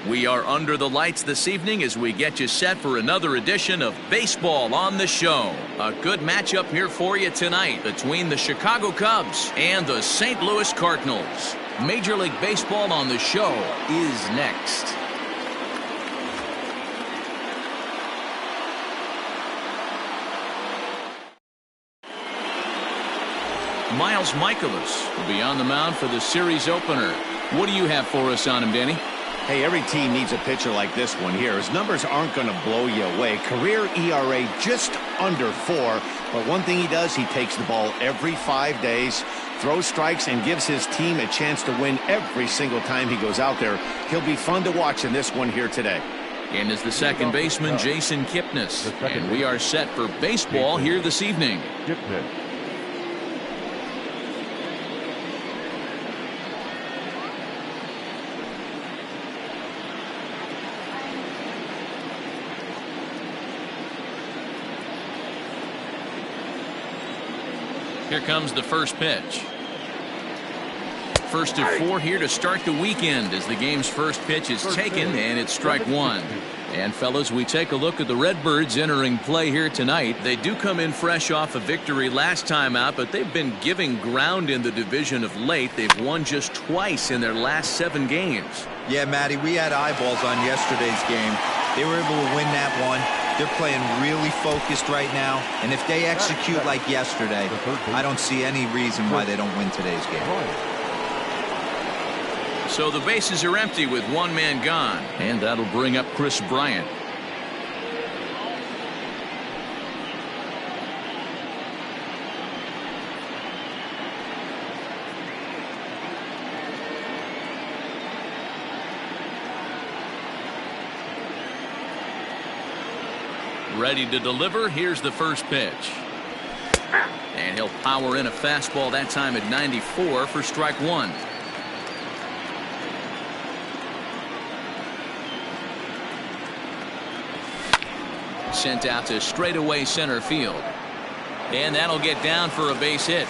We are under the lights this evening as we get you set for another edition of Baseball on the Show. A good matchup here for you tonight between the Chicago Cubs and the St. Louis Cardinals. Major League Baseball on the Show is next. Miles Michaelis will be on the mound for the series opener. What do you have for us on him, Danny? Hey, every team needs a pitcher like this one here. His numbers aren't going to blow you away. Career ERA just under 4. But one thing he does, he takes the ball every 5 days, throws strikes, and gives his team a chance to win every single time he goes out there. He'll be fun to watch in this one here today. And is the second baseman, Jason Kipnis. And we are set for baseball here this evening. Here comes the first pitch. First of 4 here to start the weekend as the game's first pitch is taken, and it's strike one. And fellas, we take a look at the Redbirds entering play here tonight. They do come in fresh off a victory last time out, but they've been giving ground in the division of late. They've won just twice in their last 7 games. Yeah, Matty, we had eyeballs on yesterday's game. They were able to win that one. They're playing really focused right now, and if they execute like yesterday, I don't see any reason why they don't win today's game. So the bases are empty with one man gone, and that'll bring up Chris Bryant. Ready to deliver. Here's the first pitch. And he'll power in a fastball that time at 94 for strike one. Sent out to straightaway center field. And that'll get down for a base hit.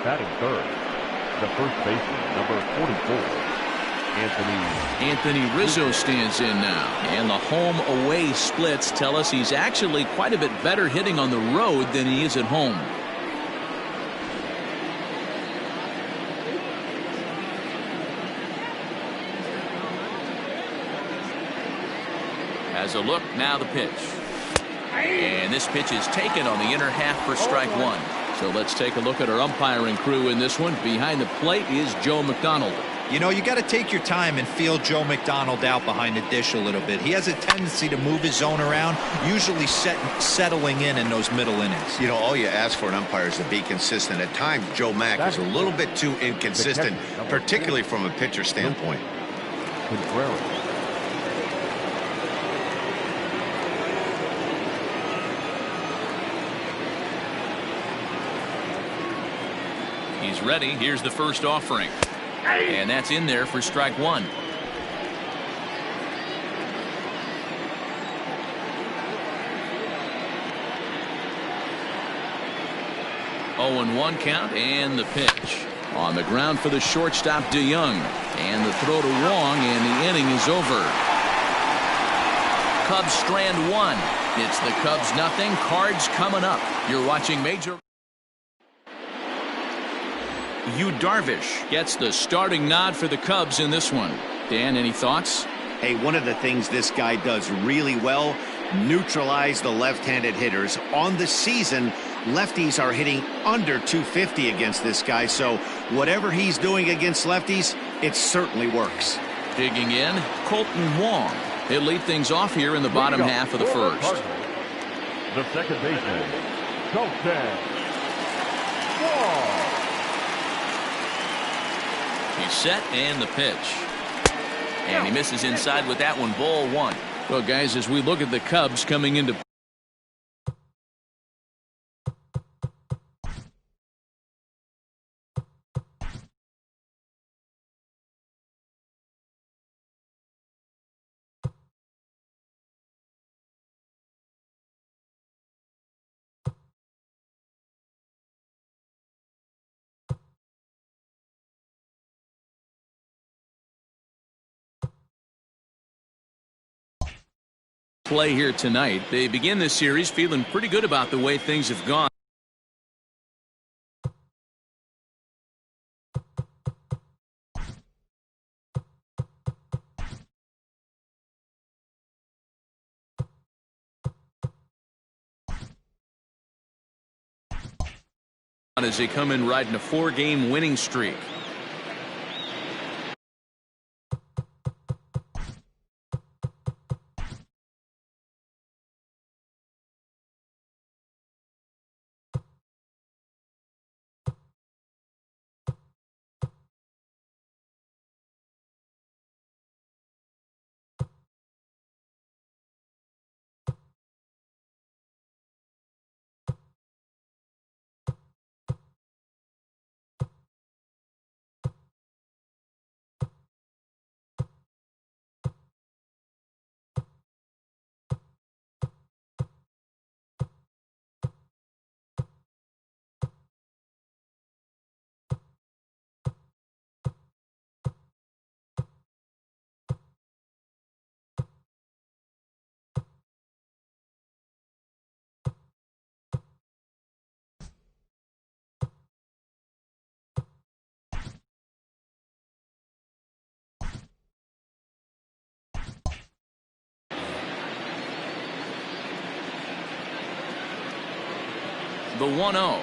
Batting third, the first baseman, number 44. Anthony Rizzo stands in now, and the home-away splits tell us he's actually quite a bit better hitting on the road than he is at home. As a look, now the pitch. And this pitch is taken on the inner half for strike one. So let's take a look at our umpiring crew in this one. Behind the plate is Joe McDonald. You know, you got to take your time and feel Joe McDonald out behind the dish a little bit. He has a tendency to move his zone around, usually settling in those middle innings. You know, all you ask for an umpire is to be consistent. At times, Joe Mack is a little bit too inconsistent, particularly from a pitcher standpoint. He's ready. Here's the first offering. And that's in there for strike one. Oh, and 1 count, and the pitch. On the ground for the shortstop, DeYoung. And the throw to Wong, and the inning is over. Cubs strand 1. It's the Cubs nothing. Cards coming up. You're watching Major. Yu Darvish gets the starting nod for the Cubs in this one. Dan, any thoughts? Hey, one of the things this guy does really well, neutralize the left-handed hitters. On the season, lefties are hitting under 250 against this guy, so whatever he's doing against lefties, it certainly works. Digging in, Colton Wong. He'll lead things off here in the bottom half of the first. The second baseman, Colton Wong. He's set, and the pitch. And he misses inside with that one. Ball 1. Well, guys, as we look at the Cubs coming into play here tonight. They begin this series feeling pretty good about the way things have gone. As they come in riding a 4-game winning streak. The 1-0.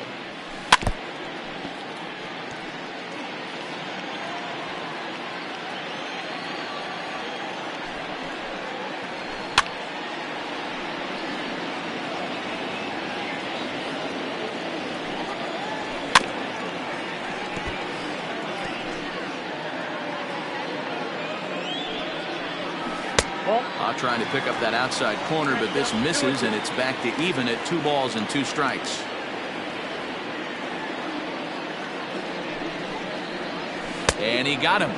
Trying to pick up that outside corner, but this misses, and it's back to even at 2 balls and 2 strikes. And he got him.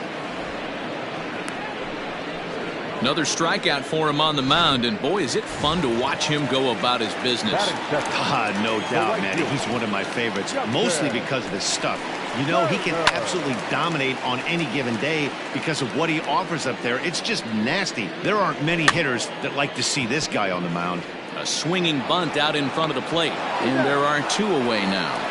Another strikeout for him on the mound, and boy, is it fun to watch him go about his business. No doubt, Matty. He's one of my favorites, mostly because of his stuff. You know, he can absolutely dominate on any given day because of what he offers up there. It's just nasty. There aren't many hitters that like to see this guy on the mound. A swinging bunt out in front of the plate, and there are 2 away now.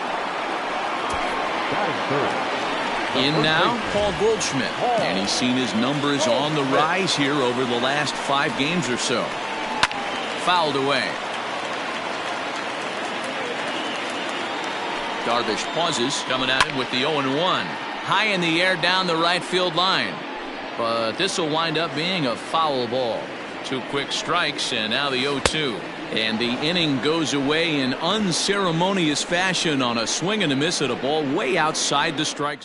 In now, Paul Goldschmidt, and he's seen his numbers on the rise here over the last 5 games or so. Fouled away. Darvish pauses, coming at him with the 0-1. High in the air down the right field line. But this will wind up being a foul ball. 2 quick strikes, and now the 0-2. And the inning goes away in unceremonious fashion on a swing and a miss at a ball way outside the strike.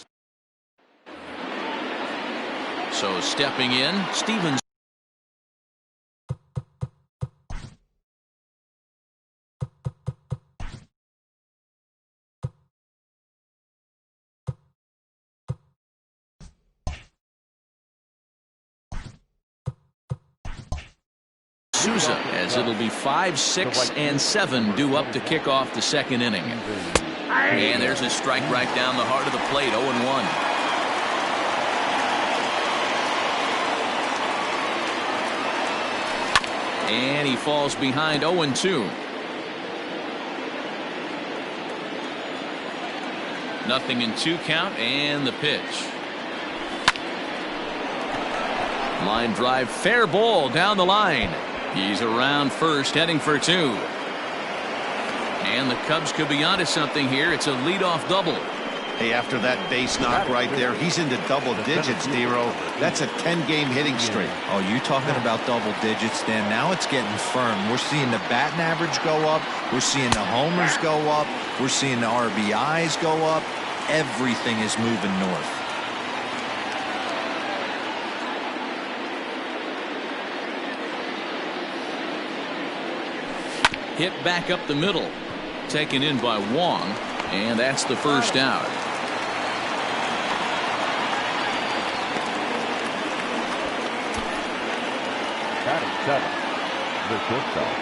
So stepping in, Stevens. Souza, as it'll be 5, 6, and 7 due up to kick off the 2nd inning. And there's a strike right down the heart of the plate, 0-1. And he falls behind 0-2. Nothing in 2 count, and the pitch. Line drive, fair ball down the line. He's around first, heading for 2. And the Cubs could be onto something here. It's a leadoff double. Hey, after that base knock right there, he's into double digits, Dero. That's a 10-game hitting streak. Oh, you talking about double digits, Dan? Now it's getting firm. We're seeing the batting average go up. We're seeing the homers go up. We're seeing the RBIs go up. Everything is moving north. Hit back up the middle. Taken in by Wong. And that's the first out. Batting 7, the shortstop,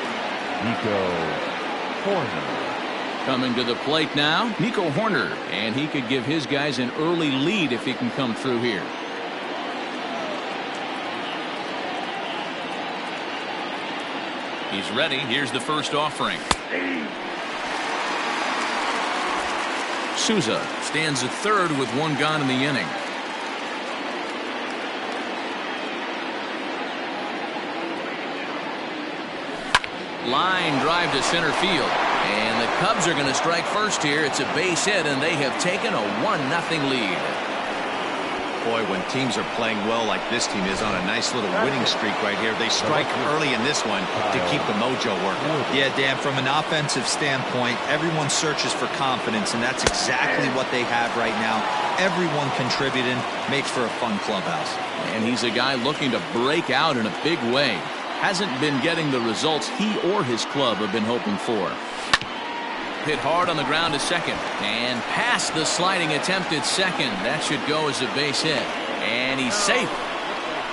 Nico Horner. Coming to the plate now, Nico Horner. And he could give his guys an early lead if he can come through here. He's ready. Here's the first offering. Souza stands at third with one gone in the inning. Line drive to center field. And the Cubs are going to strike first here. It's a base hit, and they have taken a 1-0 lead. Boy, when teams are playing well like this team is on a nice little winning streak right here, they strike early in this one to keep the mojo working. Yeah, Dan, from an offensive standpoint, everyone searches for confidence, and that's exactly what they have right now. Everyone contributing makes for a fun clubhouse. And he's a guy looking to break out in a big way. Hasn't been getting the results he or his club have been hoping for. Hit hard on the ground to second, and past the sliding attempt at second. That should go as a base hit, and he's safe.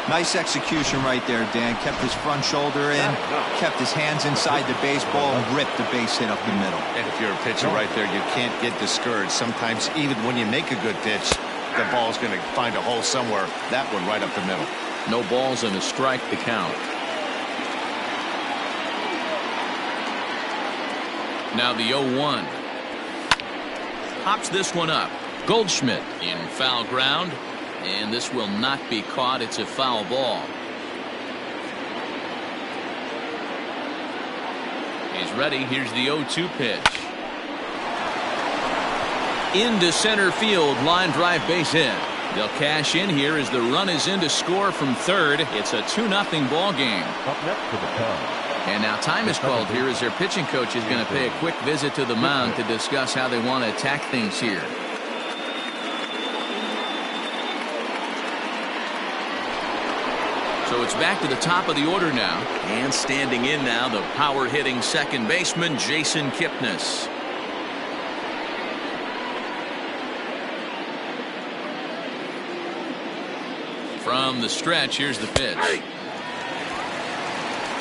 Nice execution right there, Dan. Kept his front shoulder in, kept his hands inside the baseball, and ripped the base hit up the middle. And if you're a pitcher right there, you can't get discouraged. Sometimes even when you make a good pitch, the ball's going to find a hole somewhere. That one right up the middle. No balls and a strike to count. Now the 0-1. Pops this one up. Goldschmidt in foul ground. And this will not be caught. It's a foul ball. He's ready. Here's the 0-2 pitch. Into center field. Line drive base hit. They'll cash in here as the run is in to score from third. It's a 2-0 ball game. Up next for the Cubs. And now time is called here as their pitching coach is going to pay a quick visit to the mound to discuss how they want to attack things here. So it's back to the top of the order now. And standing in now, the power-hitting second baseman, Jason Kipnis. From the stretch, here's the pitch.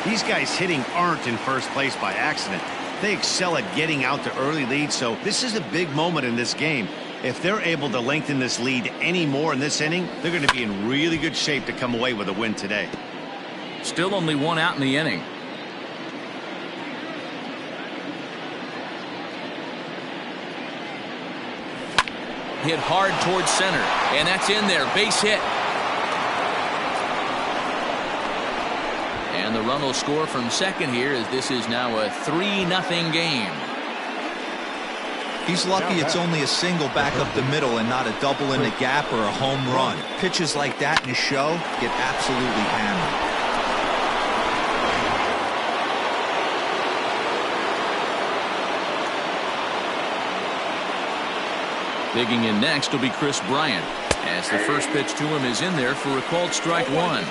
These guys hitting aren't in first place by accident. They excel at getting out to early leads, so this is a big moment in this game. If they're able to lengthen this lead any more in this inning, they're going to be in really good shape to come away with a win today. Still only one out in the inning. Hit hard towards center, and that's in there. Base hit. And the run will score from second here as this is now a 3-0 game. He's lucky it's only a single back up the middle and not a double in the gap or a home run. Pitches like that in a show get absolutely hammered. Digging in next will be Chris Bryant, as the first pitch to him is in there for a called strike one.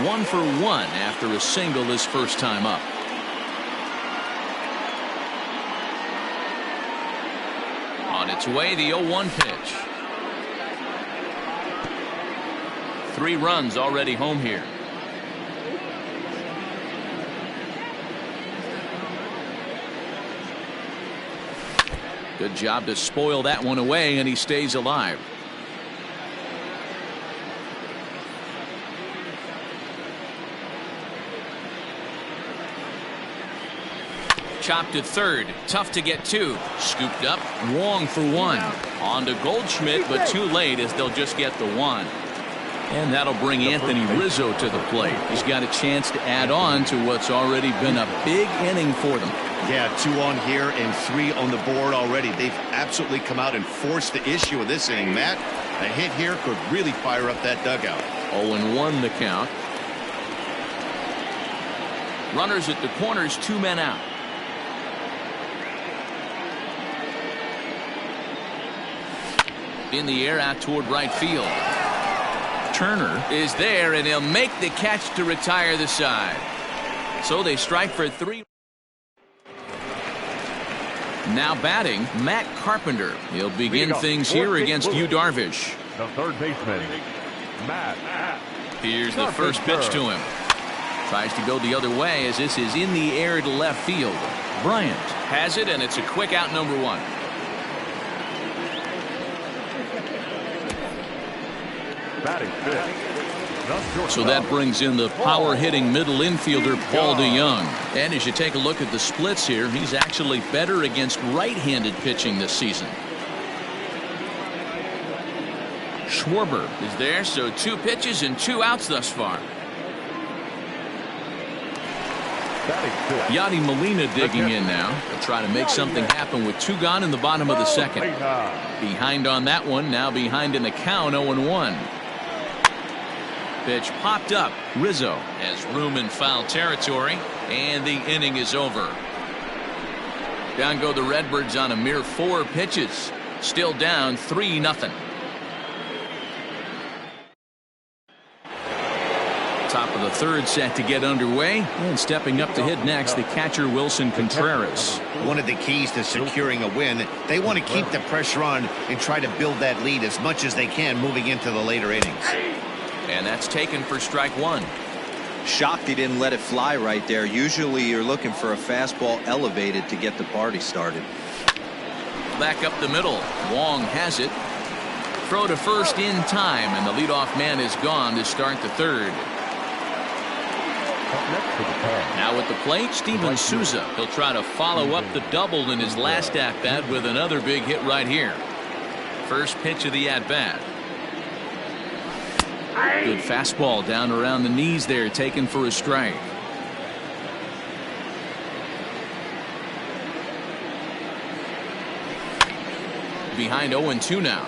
1 for 1 after a single his first time up. On its way, the 0-1 pitch. 3 runs already home here. Good job to spoil that one away, and he stays alive. Chopped to third. Tough to get to. Scooped up. Wong for 1. On to Goldschmidt, but too late as they'll just get the 1. And that'll bring Anthony Rizzo to the plate. He's got a chance to add on to what's already been a big inning for them. Yeah, 2 on here and 3 on the board already. They've absolutely come out and forced the issue of this inning. Matt, a hit here could really fire up that dugout. 0-1 the count. Runners at the corners, 2 men out. In the air out toward right field. Turner is there, and he'll make the catch to retire the side. So they strike for 3. Now batting, Matt Carpenter. He'll begin things here against Yu Darvish. The third baseman, Matt. Here's the first pitch to him. Tries to go the other way as this is in the air to left field. Bryant has it, and it's a quick out, number 1. Batting fifth, So that brings in the power-hitting middle infielder, Paul DeYoung. And as you take a look at the splits here, he's actually better against right-handed pitching this season. Schwarber is there, so 2 pitches and 2 outs thus far. Yadi Molina digging in now. They'll try to make something happen with 2 gone in the bottom of the second. Behind on that one, now behind in the count, 0-1. Pitch popped up. Rizzo has room in foul territory, and the inning is over. Down go the Redbirds on a mere 4 pitches. Still down 3-0. Top of the third set to get underway, and stepping up to hit next, the catcher Wilson Contreras. One of the keys to securing a win, they want to keep the pressure on and try to build that lead as much as they can moving into the later innings. And that's taken for strike 1. Shocked he didn't let it fly right there. Usually you're looking for a fastball elevated to get the party started. Back up the middle. Wong has it. Throw to first in time, and the leadoff man is gone to start the third. Now at the plate, Steven Souza. He'll try to follow up the double in his last at-bat with another big hit right here. First pitch of the at-bat. Good fastball down around the knees there, taken for a strike. Behind 0-2 now.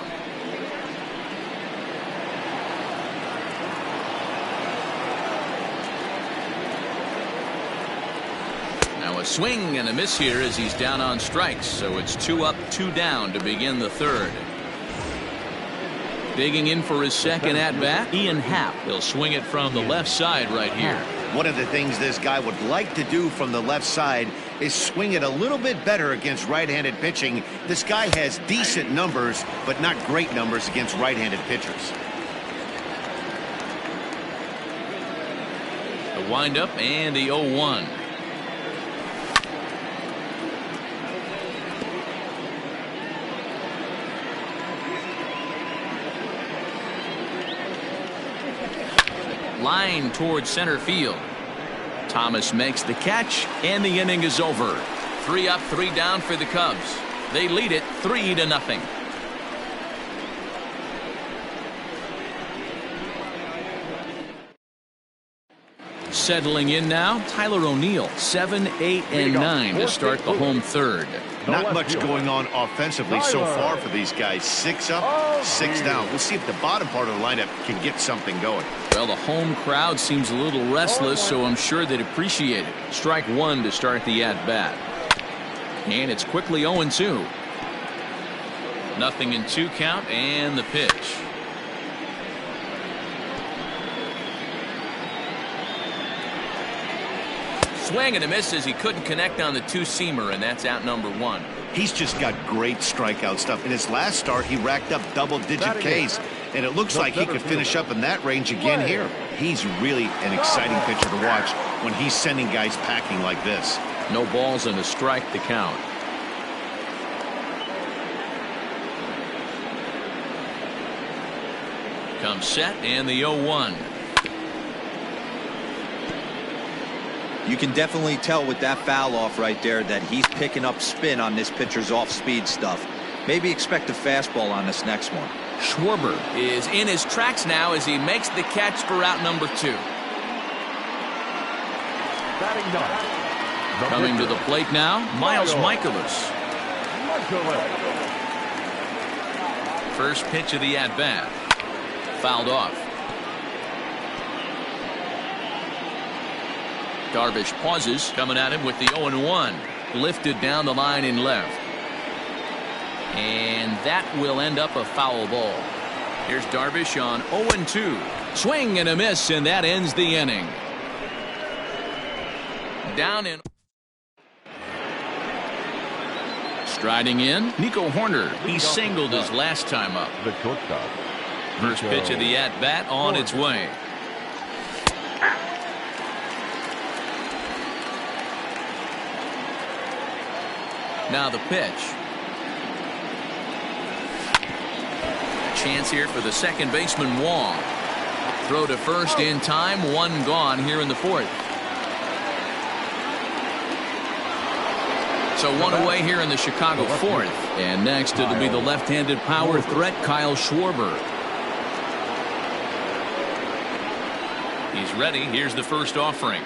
Now a swing and a miss here as he's down on strikes, so it's 2 up, 2 down to begin the third. Digging in for his second at-bat, Ian Happ. He'll swing it from the left side right here. One of the things this guy would like to do from the left side is swing it a little bit better against right-handed pitching. This guy has decent numbers, but not great numbers against right-handed pitchers. The windup and the 0-1. Line towards center field. Thomas makes the catch, and the inning is over. 3 up, 3 down for the Cubs. They lead it 3-0. Settling in now, Tyler O'Neill, 7, 8, and 9 to start the home third. Not much going on offensively so far for these guys. 6 up, 6 down. We'll see if the bottom part of the lineup can get something going. Well, the home crowd seems a little restless, so I'm sure they'd appreciate it. Strike 1 to start the at-bat. And it's quickly 0-2. Nothing in 2 count, and the pitch. Swing and a miss as he couldn't connect on the 2-seamer, and that's out number 1. He's just got great strikeout stuff. In his last start, he racked up double-digit Ks, and it looks like he could finish up in that range again here. He's really an exciting pitcher to watch when he's sending guys packing like this. No balls and a strike to count. Comes set, and the 0-1. You can definitely tell with that foul off right there that he's picking up spin on this pitcher's off-speed stuff. Maybe expect a fastball on this next one. Schwarber is in his tracks now as he makes the catch for out number 2. Coming to the plate now, Miles Michaelis. First pitch of the at-bat. Fouled off. Darvish pauses, coming at him with the 0-1. Lifted down the line in left. And that will end up a foul ball. Here's Darvish on 0-2. Swing and a miss, and that ends the inning. Down in. Striding in, Nico Horner. He singled his last time up. The shortstop. First pitch of the at-bat on its way. Now the pitch. A chance here for the second baseman, Wong. throw to first in time. One gone here in the fourth. So one away here in the Chicago fourth. And next it'll be the left-handed power threat, Kyle Schwarber. He's ready. Here's the first offering.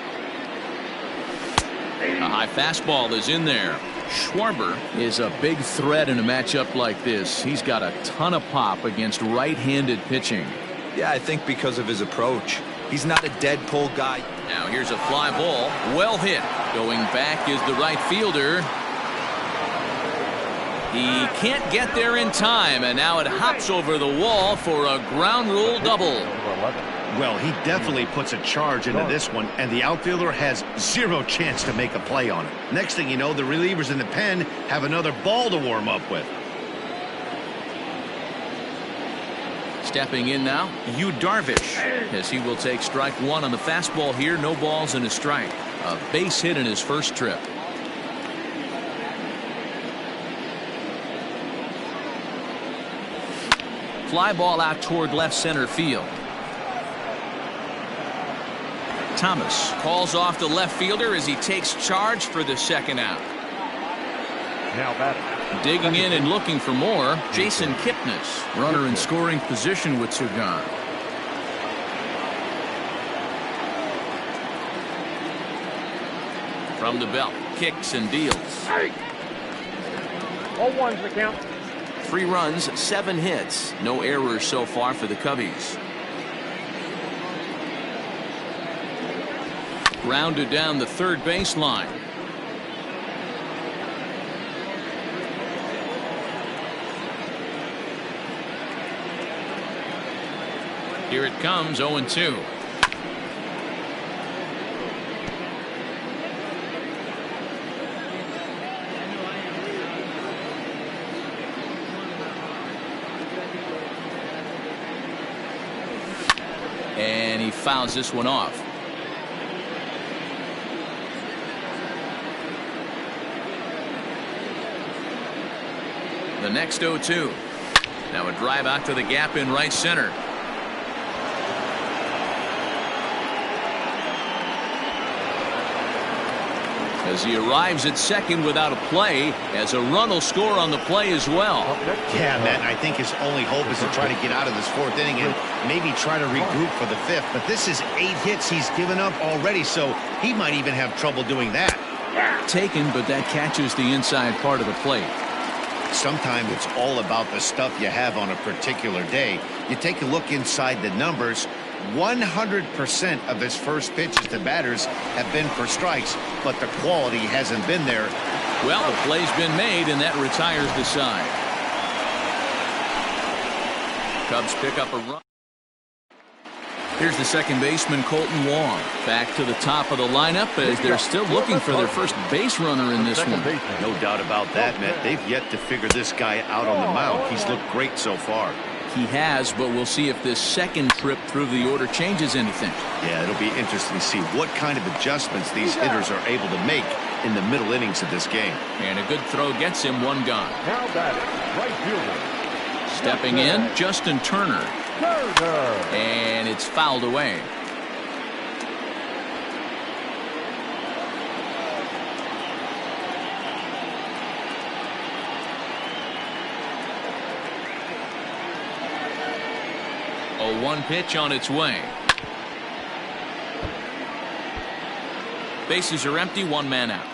A high fastball is in there. Schwarber is a big threat in a matchup like this. He's got a ton of pop against right-handed pitching. Yeah, I think because of his approach. He's not a dead pull guy. Now here's a fly ball. Well hit. Going back is the right fielder. He can't get there in time, and now it hops over the wall for a ground rule double. Well, he definitely puts a charge into this one, and the outfielder has zero chance to make a play on it. Next thing you know, the relievers in the pen have another ball to warm up with. Stepping in now, Yu Darvish, as he will take strike one on the fastball here. No balls and a strike. A base hit in his first trip. Fly ball out toward left center field. Thomas calls off the left fielder as he takes charge for the second out. Now batting. Digging in and looking for more, Jason Kipnis. Runner in scoring position with two gone. From the belt, kicks and deals. 0-1's the count. 3 runs, 7 hits. No errors so far for the Cubbies. Grounded down the third baseline. Here it comes, 0-2. And he fouls this one off. The next 0-2. Now a drive out to the gap in right center. As he arrives at second without a play, as a run will score on the play as well. Yeah, Matt, I think his only hope is to try to get out of this fourth inning and maybe try to regroup for the fifth. But this is 8 hits he's given up already, so he might even have trouble doing that. Taken, but that catches the inside part of the plate. Sometimes it's all about the stuff you have on a particular day. You take a look inside the numbers. 100% of his first pitches to batters have been for strikes, but the quality hasn't been there. Well, the play's been made, and that retires the side. Cubs pick up a run. Here's the second baseman, Colton Wong. Back to the top of the lineup as they're still looking for their first base runner in this one. No doubt about that, Matt. They've yet to figure this guy out on the mound. He's looked great so far. He has, but we'll see if this second trip through the order changes anything. Yeah, it'll be interesting to see what kind of adjustments these hitters are able to make in the middle innings of this game. And a good throw gets him, one gone. Now batting, right fielder. Stepping in, Justin Turner. And it's fouled away. A 1 pitch on its way. Bases are empty, 1 man out.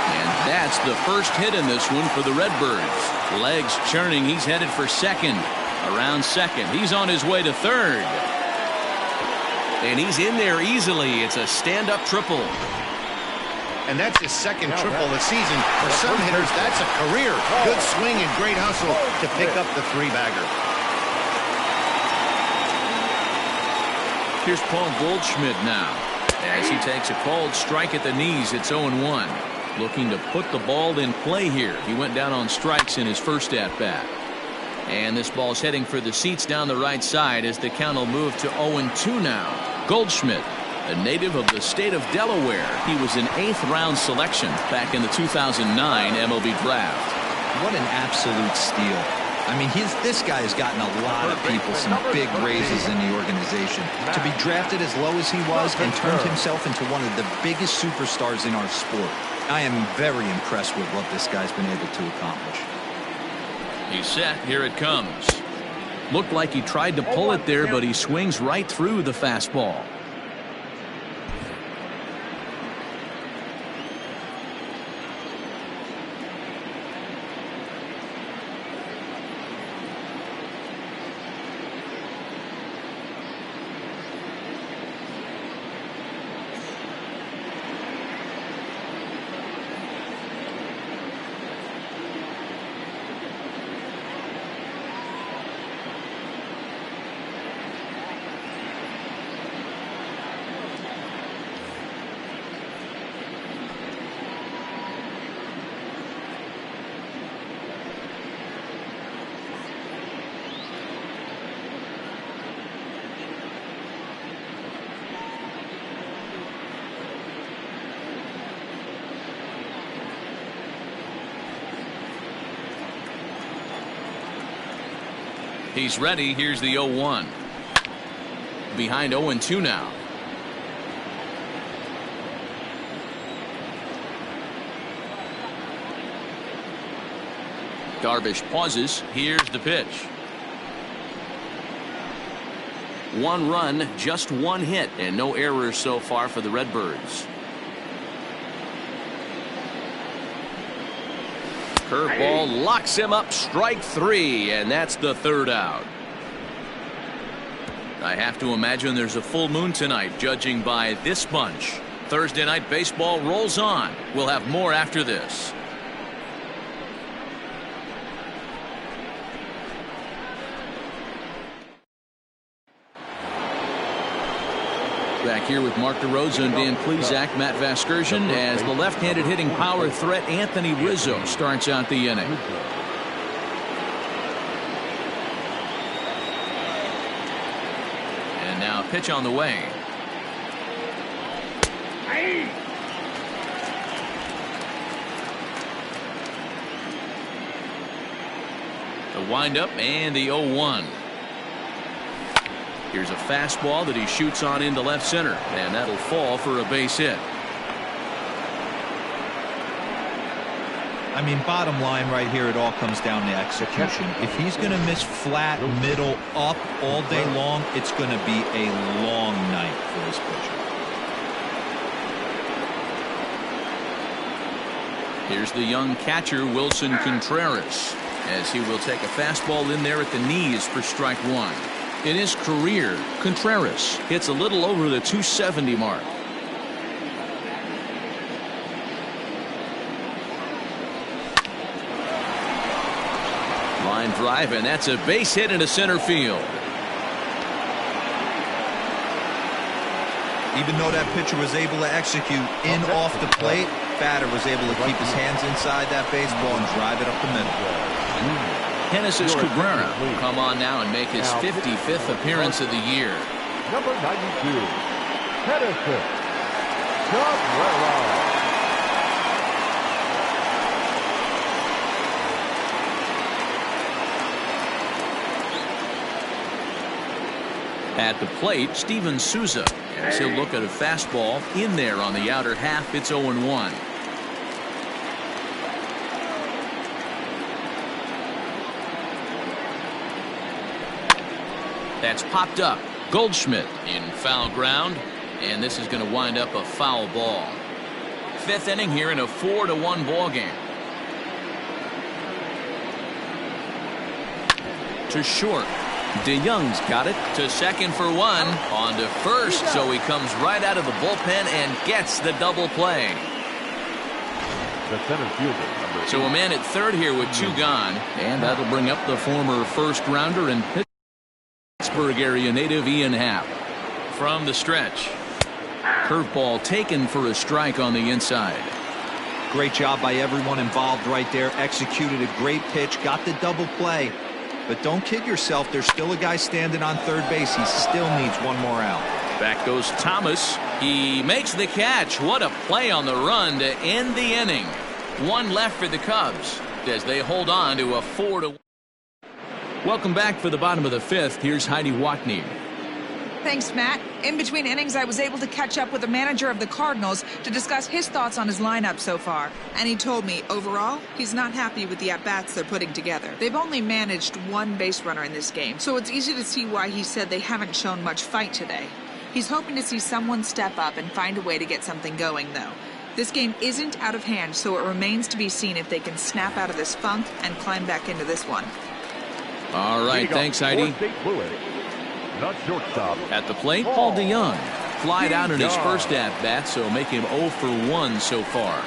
And that's the first hit in this one for the Redbirds. Legs churning, he's headed for second. Around second, he's on his way to third. And he's in there easily. It's a stand-up triple. And that's his second triple this season. For some hitters, that's a career. Good swing and great hustle to pick up the 3-bagger. Here's Paul Goldschmidt now. As he takes a called strike at the knees, it's 0-1. Looking to put the ball in play here. He went down on strikes in his first at-bat. And this ball's heading for the seats down the right side as the count will move to 0-2 now. Goldschmidt, a native of the state of Delaware. He was an 8th round selection back in the 2009 MLB draft. What an absolute steal. I mean, this guy has gotten a lot of people some big raises in the organization. To be drafted as low as he was and turned himself into one of the biggest superstars in our sport. I am very impressed with what this guy's been able to accomplish. He's set. Here it comes. Looked like he tried to pull it there, but he swings right through the fastball. He's ready. Here's the 0-1. Behind 0-2 now. Darvish pauses. Here's the pitch. 1 run, just 1 hit, and no errors so far for the Redbirds. Curveball locks him up, strike 3, and that's the 3rd out. I have to imagine there's a full moon tonight, judging by this bunch. Thursday night baseball rolls on. We'll have more after this. Back here with Mark DeRosa and Dan Plesac, Matt Vasgersian, as the left-handed hitting power threat Anthony Rizzo starts out the inning. And now pitch on the way. The windup and the 0-1. Here's a fastball that he shoots on into left center, and that'll fall for a base hit. I mean, bottom line right here, it all comes down to execution. If he's going to miss flat, middle, up all day long, it's going to be a long night for this pitcher. Here's the young catcher, Wilson Contreras, as he will take a fastball in there at the knees for strike 1. In his career, Contreras hits a little over the 270 mark. Line drive, and that's a base hit into center field. Even though that pitcher was able to execute in off the plate, batter was able to keep his hands inside that baseball and drive it up the middle. Genesis Cabrera will come on now and make his 55th appearance of the year. Number 92, Genesis Cabrera. At the plate, Steven Souza, as he'll look at a fastball in there on the outer half. It's 0-1. That's popped up. Goldschmidt in foul ground, and this is going to wind up a foul ball. 5th inning here in a 4-1 ball game. To short. DeYoung's got it. To second for 1. On to first, so he comes right out of the bullpen and gets the double play. The center fielder. So a man at third here with 2 gone, and that'll bring up the former first-rounder and Pittsburgh area native Ian Happ. From the stretch. Curveball taken for a strike on the inside. Great job by everyone involved right there. Executed a great pitch. Got the double play. But don't kid yourself. There's still a guy standing on third base. He still needs 1 more out. Back goes Thomas. He makes the catch. What a play on the run to end the inning. 1 left for the Cubs. as they hold on to a 4-1. Welcome back for the bottom of the fifth. Here's Heidi Watney. Thanks, Matt. In between innings, I was able to catch up with the manager of the Cardinals to discuss his thoughts on his lineup so far. And he told me, overall, he's not happy with the at-bats they're putting together. They've only managed one base runner in this game, so it's easy to see why he said they haven't shown much fight today. He's hoping to see someone step up and find a way to get something going, though. This game isn't out of hand, so it remains to be seen if they can snap out of this funk and climb back into this one. All right, thanks, Heidi. Not shortstop. At the plate, Paul DeYoung. Flied out in his first at-bat, so make him 0 for 1 so far.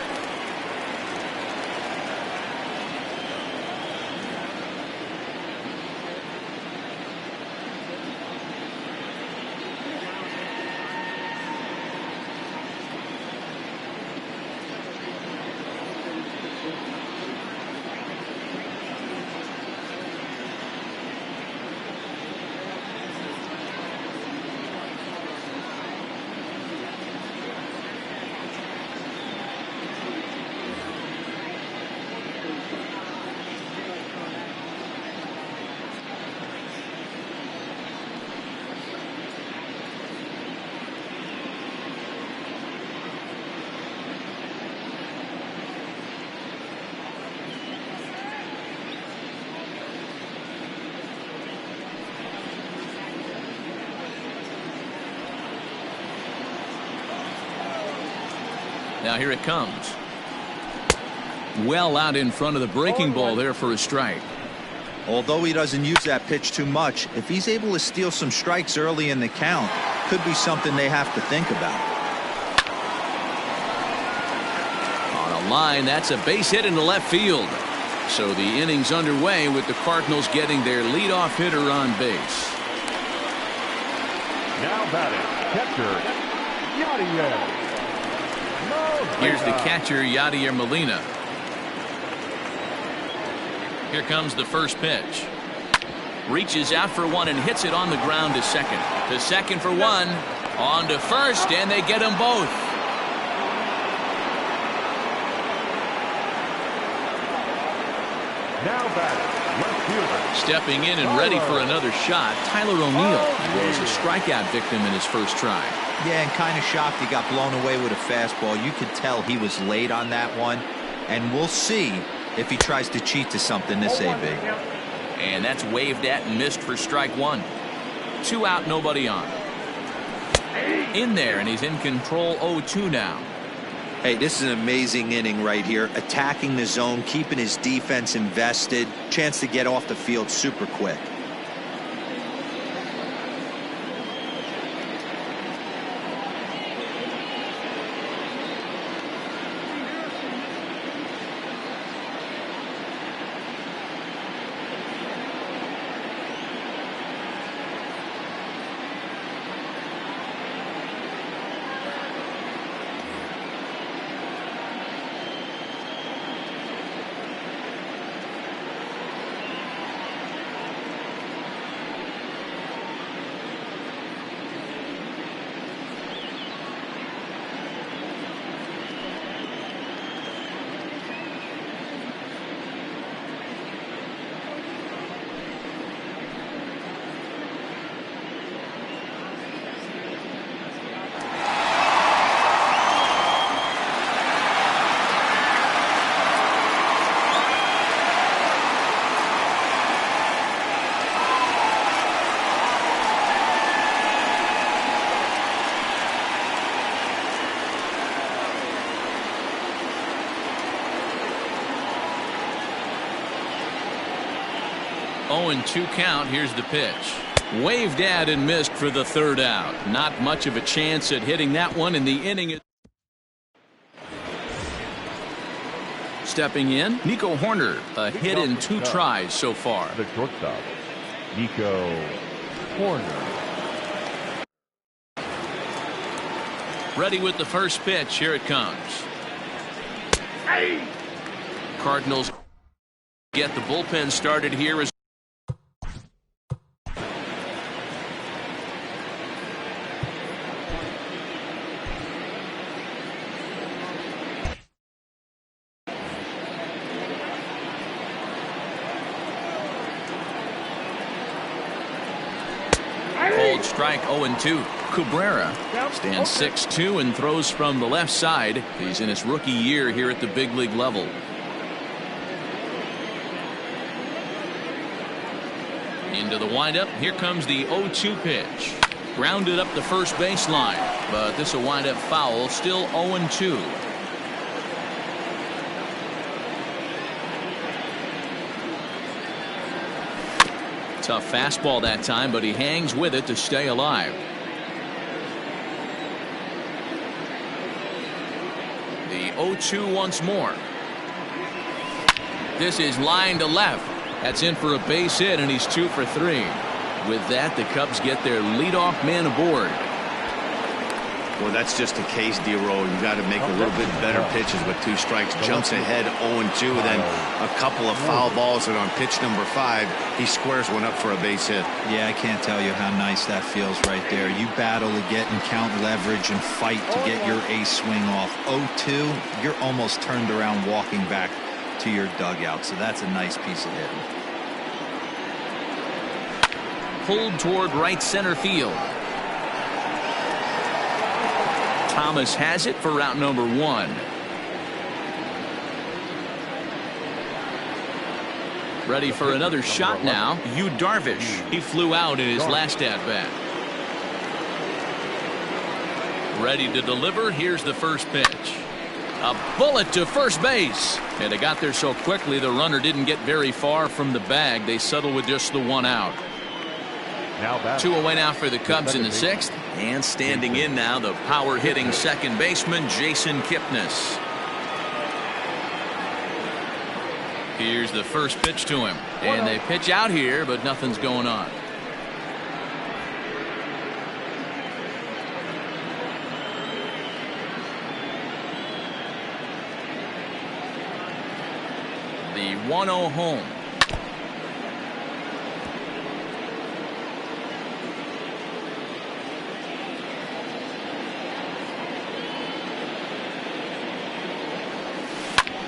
Now here it comes. Well out in front of the breaking ball there for a strike. Although he doesn't use that pitch too much, if he's able to steal some strikes early in the count, could be something they have to think about. On a line, that's a base hit into left field. So the inning's underway with the Cardinals getting their leadoff hitter on base. Now batting, catcher, Yadier. Here's the catcher, Yadier Molina. Here comes the first pitch. Reaches out for one and hits it on the ground to second. To second for one. On to first, and they get them both. Now batting, left fielder. Stepping in and ready for another shot, Tyler O'Neill. He was a strikeout victim in his first try. Yeah, and kind of shocked he got blown away with a fastball. You could tell he was late on that one. And we'll see if he tries to cheat to something this AB. And that's waved at and missed for strike one. 2 out, nobody on. In there, and he's in control 0-2 now. Hey, this is an amazing inning right here. Attacking the zone, keeping his defense invested. Chance to get off the field super quick. And 2 count. Here's the pitch. Waved at and missed for the 3rd out. Not much of a chance at hitting that one in the inning. Stepping in, Nico Horner. A hit in 2 tries so far. The shortstop, Nico Horner. Ready with the first pitch. Here it comes. Cardinals get the bullpen started here as strike, 0-2. Cabrera stands 6'2" and throws from the left side. He's in his rookie year here at the big league level. Into the windup. Here comes the 0-2 pitch. Grounded up the first baseline, but this will wind up foul. Still 0-2. Tough fastball that time, but he hangs with it to stay alive. The 0-2 once more. This is line to left. That's in for a base hit, and he's 2 for 3. With that, the Cubs get their leadoff man aboard. Well, that's just a case, D-Roll. You got to make a little bit better pitches with 2 strikes. Jumps ahead 0-2, then a couple of foul balls, and on pitch number 5, he squares one up for a base hit. Yeah, I can't tell you how nice that feels right there. You battle to get and count leverage and fight to get your ace swing off. 0-2, you're almost turned around walking back to your dugout, so that's a nice piece of hitting. Pulled toward right center field. Thomas has it for route number 1. Ready for another shot now. Yu Darvish. He flew out in his last at bat. Ready to deliver. Here's the first pitch. A bullet to first base. And they got there so quickly the runner didn't get very far from the bag. They settled with just the 1 out. 2 away now for the Cubs in the 6th. And standing in now, the power hitting second baseman, Jason Kipnis. Here's the first pitch to him. And they pitch out here, but nothing's going on. The 1-0 home.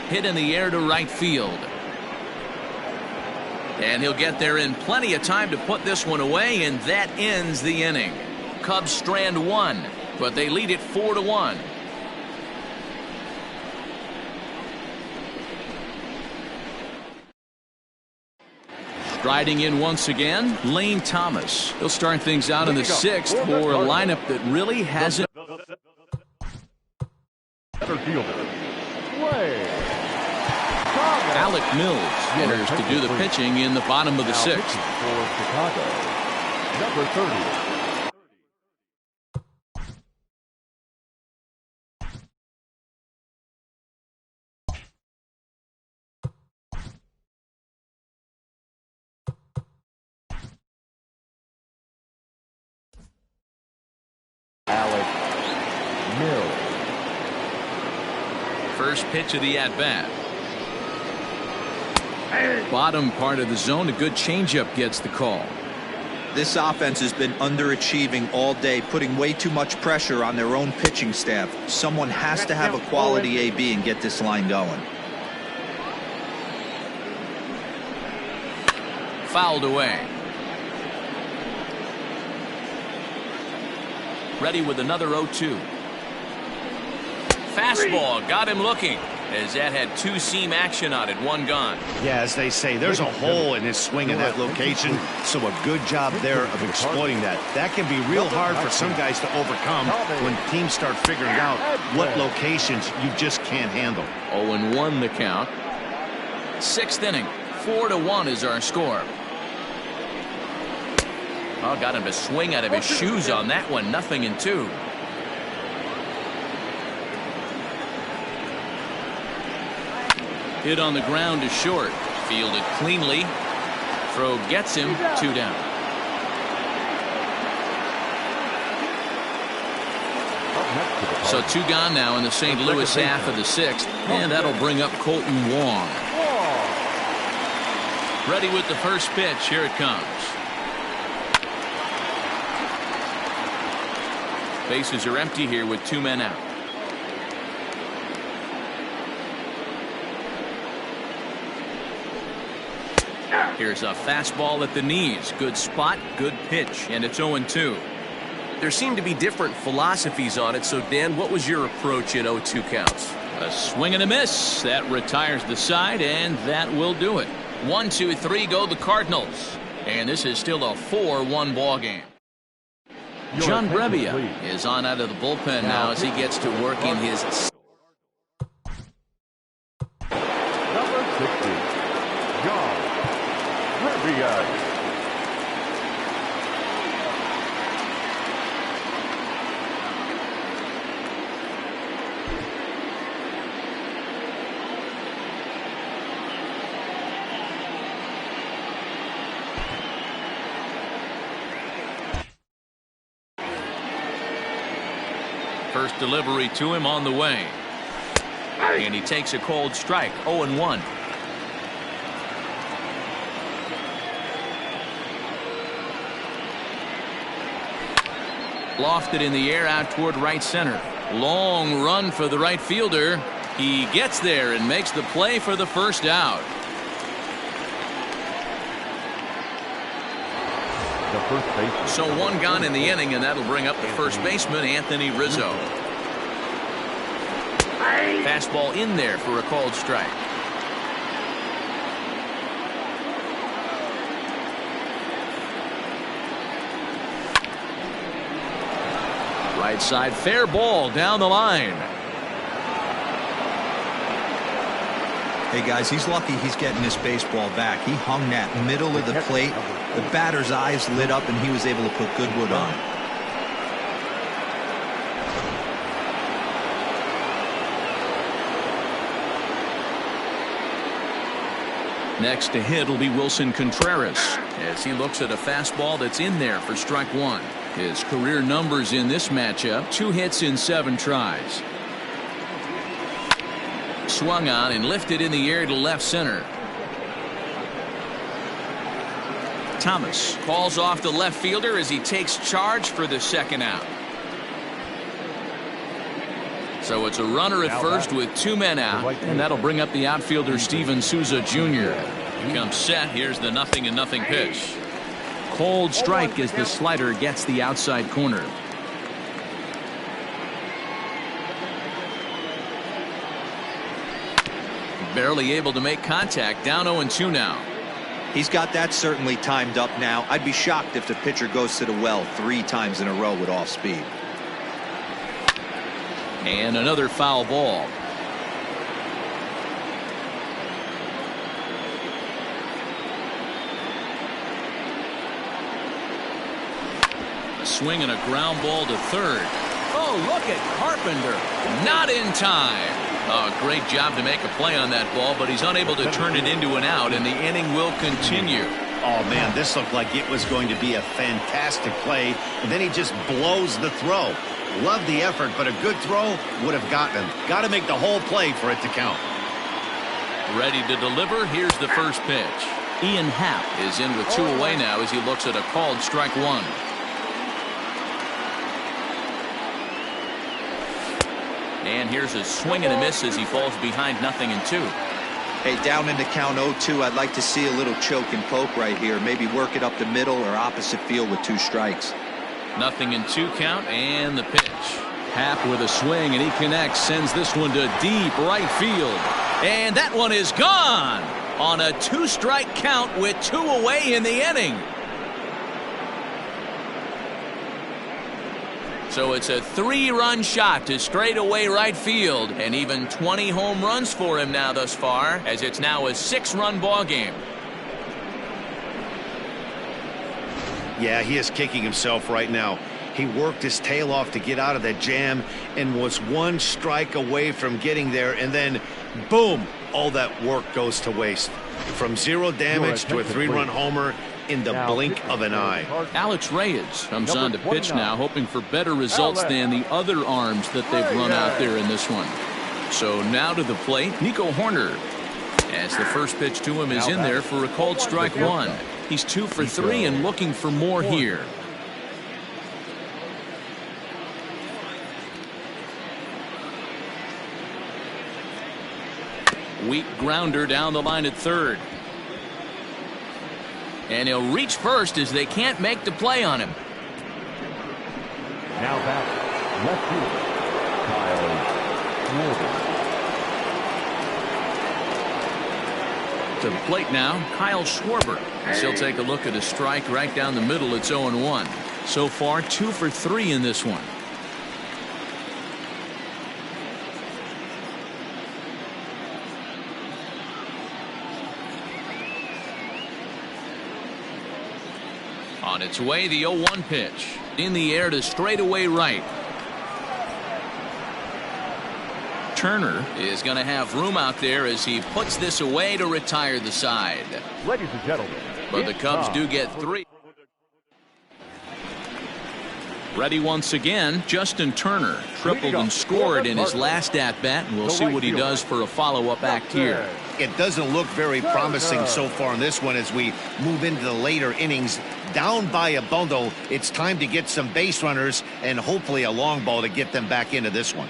Hit in the air to right field. And he'll get there in plenty of time to put this one away, and that ends the inning. Cubs strand 1, but they lead it 4-1. Striding in once again, Lane Thomas. He'll start things out in the 6th for a lineup that really hasn't. Alec Mills enters to do the pitching in the bottom of the 6th. For Chicago, number 30. Alec Mills. First pitch of the at-bat. Bottom part of the zone, a good changeup gets the call. This offense has been underachieving all day, putting way too much pressure on their own pitching staff. Someone has to have a quality AB and get this line going. Fouled away. Ready with another 0-2. Fastball got him looking, as that had 2-seam action on it, 1 gone. Yeah, as they say, there's a hole in his swing in that location, so a good job there of exploiting that. That can be real hard for some guys to overcome when teams start figuring out what locations you just can't handle. 0-1 the count. 6th inning, 4-1 is our score. Oh, got him to swing out of his shoes on that one. 0-2. Hit on the ground to short. Fielded cleanly. Throw gets him. 2 down. So 2 gone now in the St. Louis half of the 6th. And that'll bring up Colton Wong. Ready with the first pitch. Here it comes. Bases are empty here with 2 men out. Here's a fastball at the knees. Good spot, good pitch, and it's 0-2. there seem to be different philosophies on it. So, Dan, what was your approach in 0-2 counts? A swing and a miss. That retires the side, and that will do it. 1, 2, 3 go the Cardinals. And this is still a 4-1 ball game. John Brebbia is on out of the bullpen now as he gets to work in his... Number 60, John Brebbia. First delivery to him on the way. And he takes a cold strike. 0-1. Lofted in the air out toward right center. Long run for the right fielder. He gets there and makes the play for the first out. So one gone in the inning, and that'll bring up the first baseman, Anthony Rizzo. Fastball in there for a called strike. Right side, fair ball down the line. Hey, guys, he's lucky he's getting this baseball back. He hung that middle of the plate. The batter's eyes lit up, and he was able to put good wood on it. Next to hit will be Wilson Contreras as he looks at a fastball that's in there for strike one. His career numbers in this matchup: 2 hits in 7 tries. Swung on and lifted in the air to left center. Thomas calls off the left fielder as he takes charge for the second out. So it's a runner at first with 2 men out, and that'll bring up the outfielder Steven Souza Jr. He comes set. Here's the 0-0 pitch. Cold strike as the slider gets the outside corner. Barely able to make contact. Down 0-2 now. He's got that certainly timed up now. I'd be shocked if the pitcher goes to the well 3 times in a row with off speed. And another foul ball. A swing and a ground ball to third. Oh, look at Carpenter. Not in time. Oh, great job to make a play on that ball, but he's unable to turn it into an out, and the inning will continue. Oh, man, this looked like it was going to be a fantastic play, and then he just blows the throw. Love the effort, but a good throw would have gotten him. Got to make the whole play for it to count. Ready to deliver. Here's the first pitch. Ian Happ is in with 2 away now as he looks at a called strike one. And here's a swing and a miss as he falls behind 0-2. Hey, down in the count 0-2, I'd like to see a little choke and poke right here. Maybe work it up the middle or opposite field with 2 strikes. 0-2 count, and the pitch. Happ with a swing, and he connects, sends this one to deep right field. And that one is gone on a 2-strike count with 2 away in the inning. So it's a 3-run shot to straightaway right field, and even 20 home runs for him now thus far, as it's now a 6-run ball game. Yeah, he is kicking himself right now. He worked his tail off to get out of that jam and was 1 strike away from getting there, and then boom, all that work goes to waste. From 0 damage to a 3-run homer in the blink of an eye. Alex Reyes comes on to pitch now, hoping for better results than the other arms that they've run out there in this one. So now to the plate, Nico Horner, as the first pitch to him is in there for a called strike one. He's 2 for 3 and looking for more here. Weak grounder down the line at third. And he'll reach first as they can't make the play on him. Now back, left fielder, Kyle Schwarber. To the plate now, Kyle Schwarber. He'll take a look at a strike right down the middle. It's 0-1. So far, 2 for 3 in this one. On its way, the 0-1 pitch. In the air to straightaway right. Turner is going to have room out there as he puts this away to retire the side. Ladies and gentlemen, but the Cubs do get 3. Ready once again, Justin Turner tripled and scored in his last at-bat, and we'll see what he does for a follow-up act here. It doesn't look very promising so far in this one as we move into the later innings. Down by a bundle, it's time to get some base runners and hopefully a long ball to get them back into this one.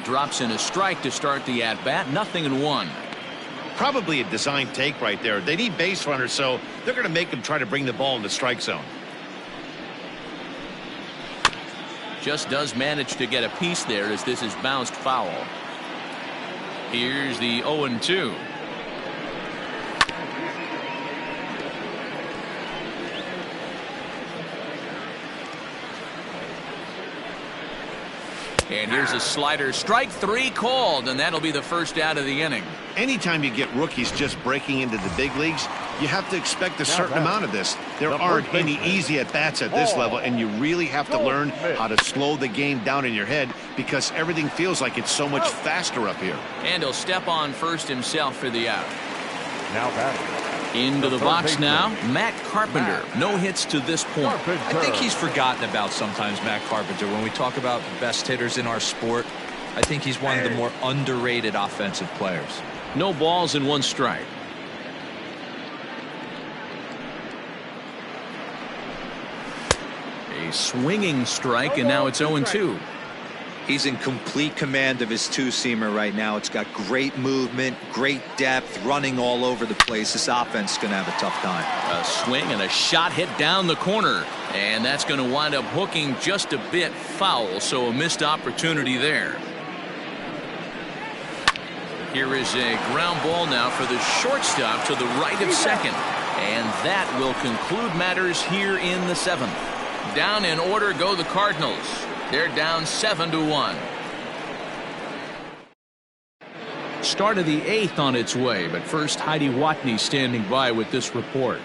Drops in a strike to start the at-bat. 0-1. Probably a design take right there. They need base runners, so they're going to make them try to bring the ball in the strike zone. Just does manage to get a piece there as this is bounced foul. Here's the 0-2. And here's a slider. Strike 3 called, and that'll be the first out of the inning. Anytime you get rookies just breaking into the big leagues, you have to expect a certain amount of this. There aren't any easy at-bats at this level, and you really have to learn how to slow the game down in your head because everything feels like it's so much faster up here. And he'll step on first himself for the out. Now batting. Into the box now, Matt Carpenter. No hits to this point. I think he's forgotten about sometimes, Matt Carpenter. When we talk about the best hitters in our sport, I think he's one of the more underrated offensive players. No balls and 1 strike. A swinging strike, and now it's 0-2. He's in complete command of his two-seamer right now. It's got great movement, great depth, running all over the place. This offense is going to have a tough time. A swing and a shot hit down the corner, and that's going to wind up hooking just a bit foul, so a missed opportunity there. Here is a ground ball now for the shortstop to the right of second, and that will conclude matters here in the 7th. Down in order go the Cardinals. They're down 7-1. Start of the 8th on its way, but first Heidi Watney standing by with this report.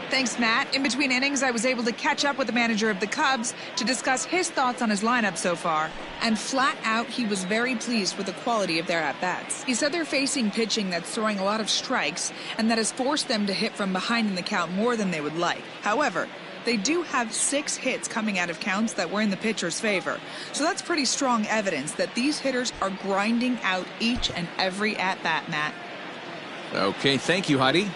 Thanks, Matt. In between innings, I was able to catch up with the manager of the Cubs to discuss his thoughts on his lineup so far. And flat out, he was very pleased with the quality of their at-bats. He said they're facing pitching that's throwing a lot of strikes, and that has forced them to hit from behind in the count more than they would like. However, they do have 6 hits coming out of counts that were in the pitcher's favor. So that's pretty strong evidence that these hitters are grinding out each and every at-bat, Matt. Okay, thank you, Heidi.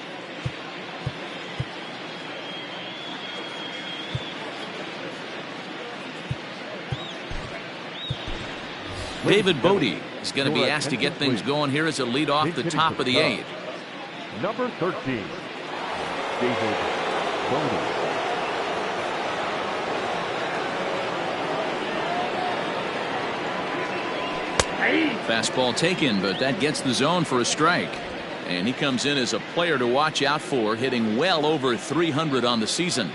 David Bodie is going to be asked to get things going here as a lead off the top of the 8th. Number 13, David Bodie. Fastball taken, but that gets the zone for a strike. And he comes in as a player to watch out for, hitting well over 300 on the season.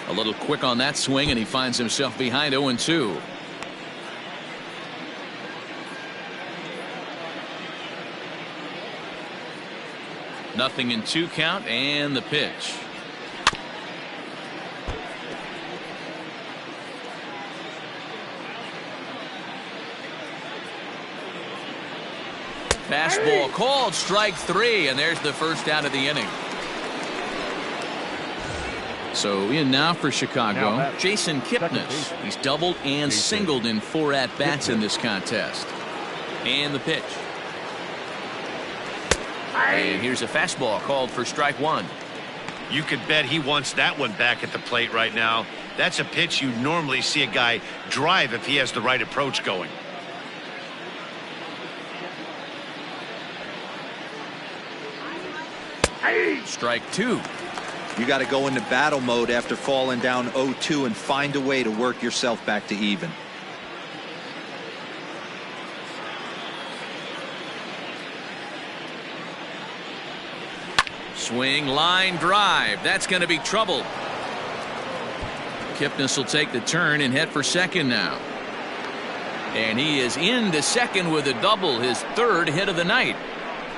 A little quick on that swing, and he finds himself behind 0-2. Nothing in 2 count, and the pitch. Fastball called, strike 3, and there's the first out of the inning. So in now for Chicago, Jason Kipnis. He's doubled and singled in 4 at-bats in this contest. And the pitch. And here's a fastball called for strike 1. You could bet he wants that one back at the plate right now. That's a pitch you normally see a guy drive if he has the right approach going. Strike two. You got to go into battle mode after falling down 0-2 and find a way to work yourself back to even. Swing, line, drive. That's going to be trouble. Kipnis will take the turn and head for second now. And he is into second with a double, his third hit of the night.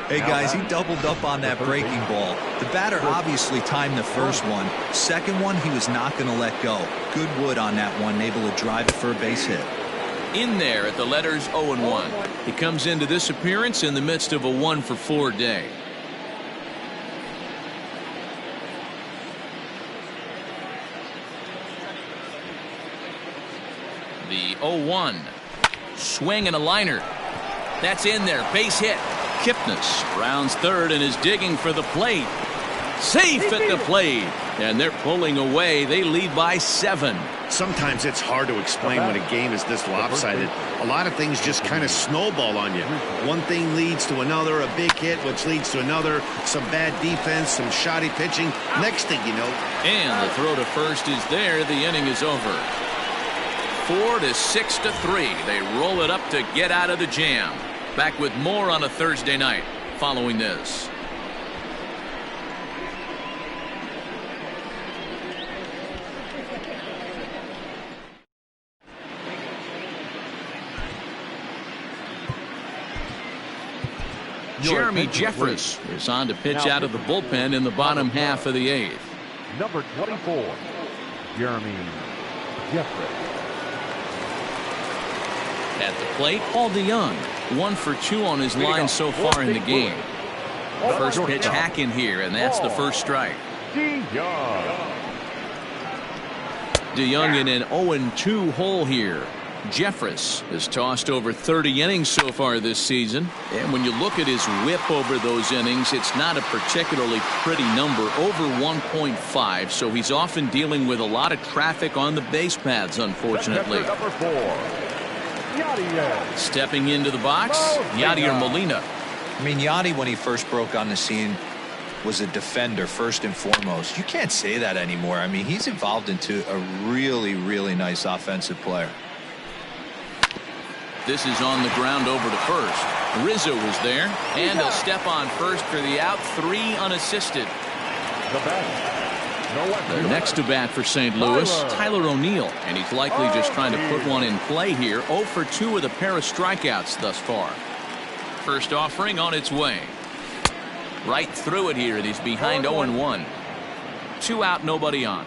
Hey guys, he doubled up on that breaking ball. The batter obviously timed the first one. Second one, he was not going to let go. Good wood on that one, able to drive it for a base hit. In there at the letters 0-1. He comes into this appearance in the midst of a 1-for-4 day. The 0-1. Swing and a liner. That's in there. Base hit. Kipnis rounds third and is digging for the plate. Safe at the plate. And they're pulling away. They lead by 7. Sometimes it's hard to explain when a game is this lopsided. A lot of things just kind of snowball on you. One thing leads to another, a big hit, which leads to another, some bad defense, some shoddy pitching. Next thing you know. And the throw to first is there. The inning is over. 4-6-3. They roll it up to get out of the jam. Back with more on a Thursday night following this. Jeremy Jeffress is on to pitch out of the bullpen in the bottom half of the 8th. Number 24, Jeremy Jeffress. At the plate, Paul DeYoung, 1 for 2 on his line so far in the game. First pitch hack in here, and that's the first strike. DeYoung in an 0-2 hole here. Jeffress has tossed over 30 innings so far this season, and when you look at his whip over those innings, it's not a particularly pretty number, over 1.5, so he's often dealing with a lot of traffic on the base paths, unfortunately. Number 4. Stepping into the box, Yadier Molina. I mean, Yadi, when he first broke on the scene, was a defender first and foremost. You can't say that anymore. I mean, he's evolved into a really, really nice offensive player. This is on the ground over to first. Rizzo was there, and he'll step on first for the out, 3 unassisted. The next to bat for St. Louis, Tyler O'Neill, and he's likely just trying to put one in play here. 0 for 2 with a pair of strikeouts thus far. First offering on its way. Right through it here, and he's behind 0-1. 2 out, nobody on.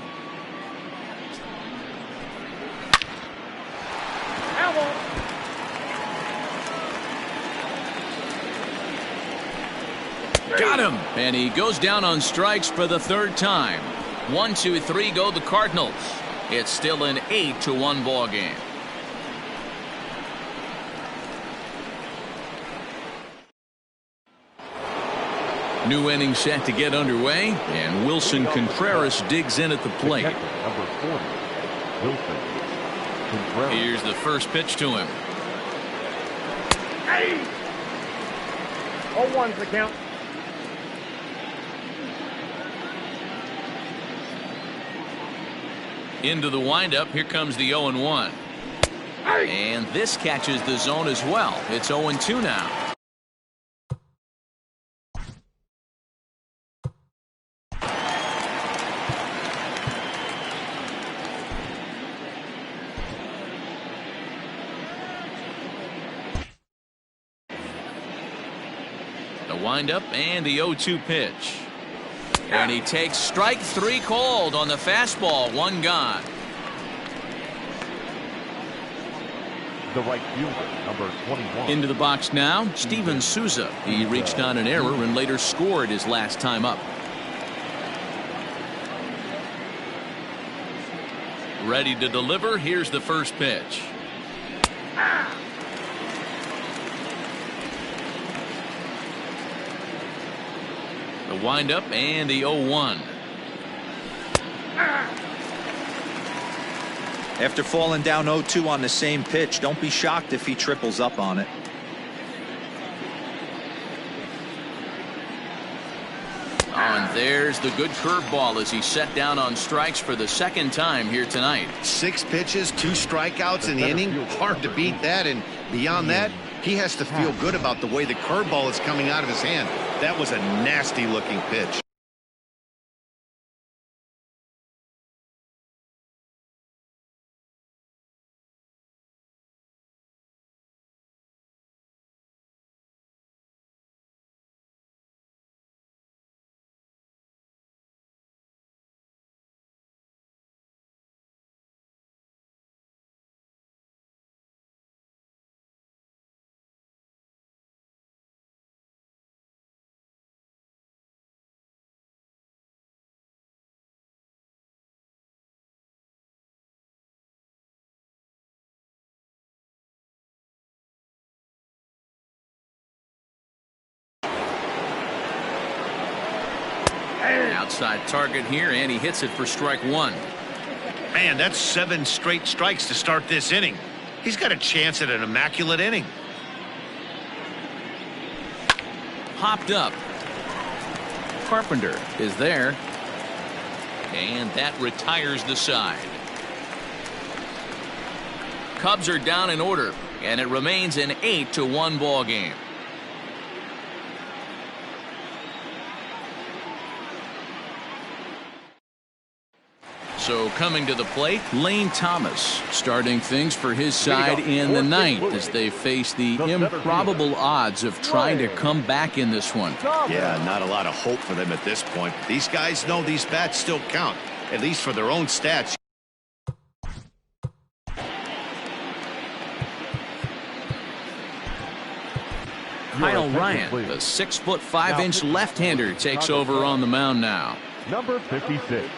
Got him, and he goes down on strikes for the 3rd time. 1, 2, 3 go the Cardinals. It's still an 8-1 ball game. New inning set to get underway, and Wilson Contreras digs in at the plate. Number 40, Wilson Contreras. Here's the first pitch to him. 0-1's the count. Into the windup. Here comes the 0-1. And this catches the zone as well. It's 0-2 now. The windup and the 0-2 pitch. And he takes strike 3 called on the fastball. 1 gone. The right fielder, number 21. Into the box now, Steven Souza. He reached on an error and later scored his last time up. Ready to deliver. Here's the first pitch. The windup and the 0-1. After falling down 0-2 on the same pitch, don't be shocked if he triples up on it. Oh, There's the good curveball as he set down on strikes for the second time here tonight. 6 pitches, 2 strikeouts in the inning. Hard to beat that, and beyond that, he has to feel good about the way the curveball is coming out of his hand. That was a nasty looking pitch. Outside target here, and he hits it for strike 1. Man, that's 7 straight strikes to start this inning. He's got a chance at an immaculate inning. Hopped up. Carpenter is there. And that retires the side. Cubs are down in order, and it remains an 8-1 ball game. So coming to the plate, Lane Thomas starting things for his side in the 9th as they face the improbable odds of trying to come back in this one. Yeah, not a lot of hope for them at this point. These guys know these bats still count, at least for their own stats. Kyle Ryan, the 6'5" left-hander, takes over on the mound now. Number 56,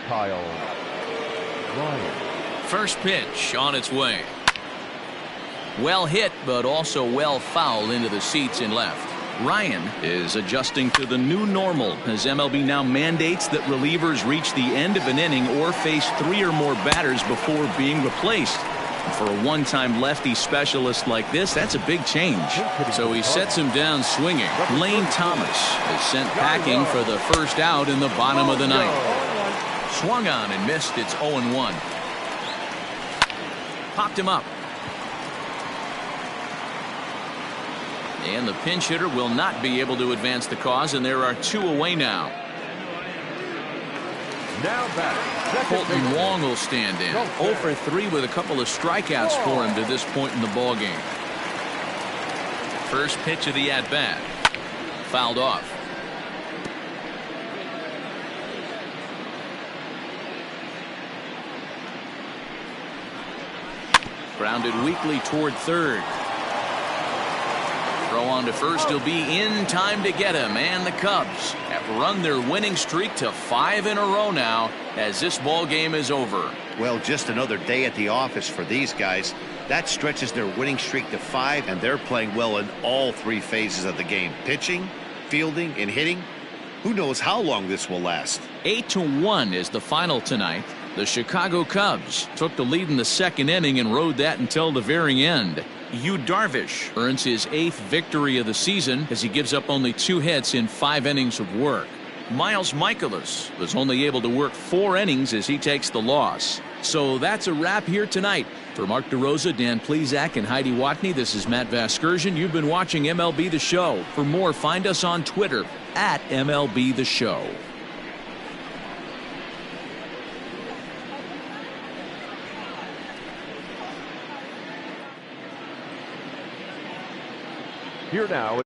Kyle Ryan. First pitch on its way. Well hit, but also well fouled into the seats in left. Ryan is adjusting to the new normal as MLB now mandates that relievers reach the end of an inning or face 3 or more batters before being replaced. For a one-time lefty specialist like this, that's a big change. So he sets him down swinging. Lane Thomas is sent packing for the first out in the bottom of the 9th. Swung on and missed. It's 0-1. Popped him up. And the pinch hitter will not be able to advance the cause, and there are 2 away now. Now back. Colton Wong will stand in. 0 for 3 with a couple of strikeouts for him to this point in the ballgame. First pitch of the at-bat. Fouled off. Grounded weakly toward third. Throw on to first. He'll be in time to get him. And the Cubs have run their winning streak to 5 in a row now as this ball game is over. Well, just another day at the office for these guys. That stretches their winning streak to 5, and they're playing well in all 3 phases of the game. Pitching, fielding, and hitting. Who knows how long this will last? 8-1 is the final tonight. The Chicago Cubs took the lead in the 2nd inning and rode that until the very end. Yu Darvish earns his 8th victory of the season as he gives up only 2 hits in 5 innings of work. Miles Mikolas was only able to work 4 innings as he takes the loss. So that's a wrap here tonight. For Mark DeRosa, Dan Plesac, and Heidi Watney, this is Matt Vasgersian. You've been watching MLB The Show. For more, find us on Twitter at MLB The Show. Here now.